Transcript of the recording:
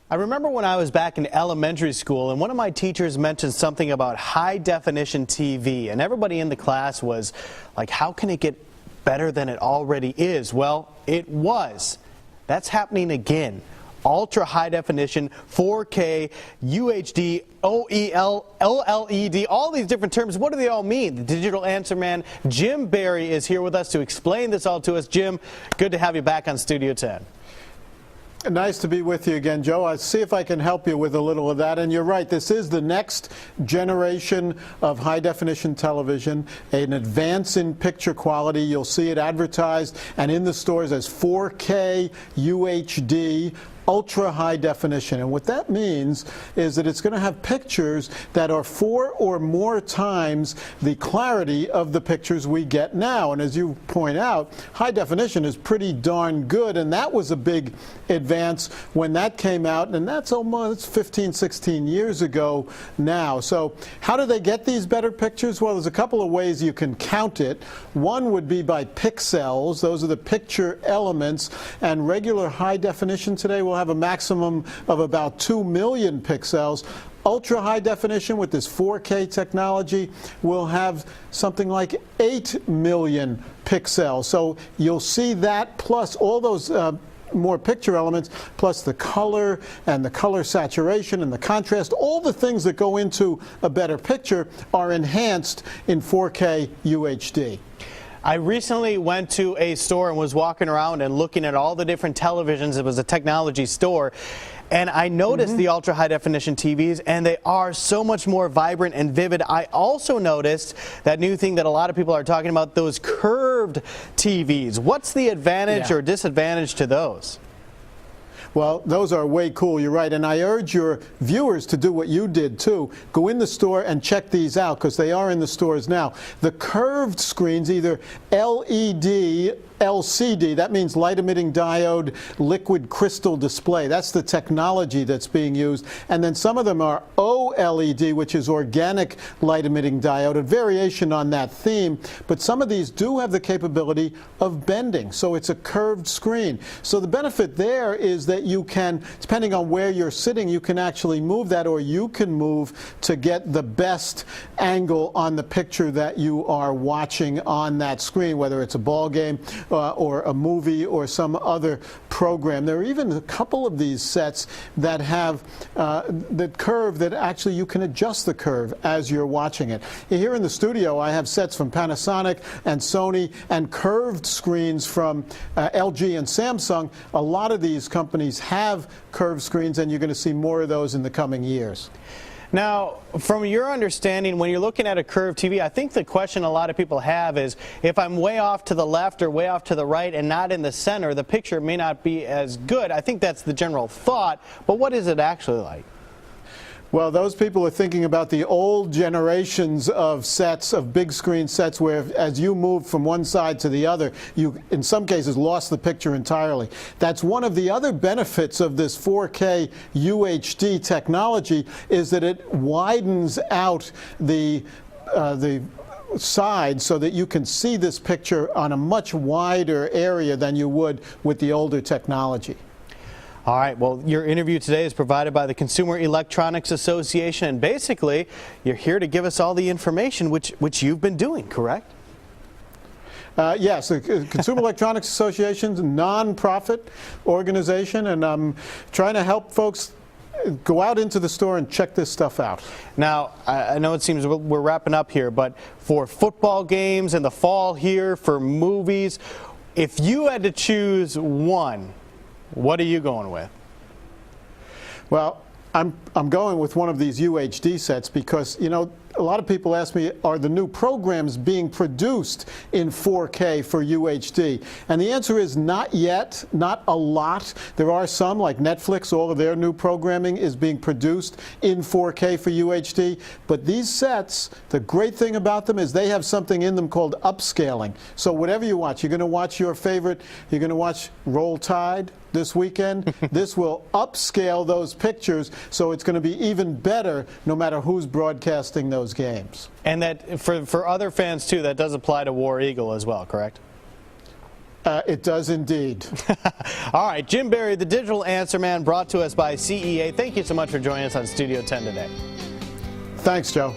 I remember when I was back in elementary school and one of my teachers mentioned something about high definition TV, and everybody in the class was like, how can it get better than it already is? Well, it was. That's happening again. Ultra high definition, 4K, UHD, OLED, all these different terms. What do they all mean? The digital answer man, Jim Barry, is here with us to explain this all to us. Jim, good to have you back on Studio 10. Nice to be with you again, Joe. I'll see if I can help you with a little of that. And you're right, this is the next generation of high-definition television, an advance in picture quality. You'll see it advertised and in the stores as 4K UHD. Ultra high definition. And what that means is that it's going to have pictures that are 4 or more times the clarity of the pictures we get now. And as you point out, high definition is pretty darn good, and that was a big advance when that came out, and that's almost 15, 16 years ago now. So how do they get these better pictures? Well, there's a couple of ways you can count it. One would be by pixels. Those are the picture elements, and regular high definition today will have a maximum of about 2 million pixels. Ultra high definition with this 4K technology will have something like 8 million pixels. So you'll see that plus all those more picture elements, plus the color and the color saturation and the contrast, all the things that go into a better picture are enhanced in 4K UHD. I recently went to a store and was walking around and looking at all the different televisions. It was a technology store. And I noticed the ultra high definition TVs, and they are so much more vibrant and vivid. I also noticed that new thing that a lot of people are talking about, those curved TVs. What's the advantage or disadvantage to those? Well, those are way cool, you're right. And I urge your viewers to do what you did, too. Go in the store and check these out, because they are in the stores now. The curved screens, either LED, LCD, that means light emitting diode liquid crystal display. That's the technology that's being used. And then some of them are OLED, which is organic light emitting diode, a variation on that theme. But some of these do have the capability of bending, so it's a curved screen. So the benefit there is that you can, depending on where you're sitting, you can actually move that, or you can move to get the best angle on the picture that you are watching on that screen, whether it's a ball game or a movie or some other program. There are even a couple of these sets that have the curve that actually you can adjust the curve as you're watching it. Here in the studio, I have sets from Panasonic and Sony and curved screens from LG and Samsung. A lot of these companies have curved screens, and you're going to see more of those in the coming years. Now, from your understanding, when you're looking at a curved TV, I think the question a lot of people have is, if I'm way off to the left or way off to the right and not in the center, the picture may not be as good. I think that's the general thought, but what is it actually like? Well, those people are thinking about the old generations of sets, of big screen sets, where as you moved from one side to the other, you, in some cases, lost the picture entirely. That's one of the other benefits of this 4K UHD technology, is that it widens out the side so that you can see this picture on a much wider area than you would with the older technology. All right, well, your interview today is provided by the Consumer Electronics Association, and basically you're here to give us all the information which you've been doing, correct? Yes, the Consumer Electronics Association is a non-profit organization, and I'm trying to help folks go out into the store and check this stuff out. Now, I know it seems we're wrapping up here, but for football games in the fall here, for movies, if you had to choose one, what are you going with? Well, I'm going with one of these UHD sets because, you know, a lot of people ask me, are the new programs being produced in 4K for UHD? And the answer is not yet, not a lot. There are some, like Netflix, all of their new programming is being produced in 4K for UHD. But these sets, the great thing about them is they have something in them called upscaling. So whatever you watch, you're going to watch your favorite, you're going to watch Roll Tide this weekend. This will upscale those pictures, so it's going to be even better no matter who's broadcasting those games. And that for other fans too, that does apply to War Eagle as well, correct? It does indeed. All right, Jim Barry, the Digital Answer Man, brought to us by CEA. Thank you so much for joining us on Studio 10 today. Thanks, Joe.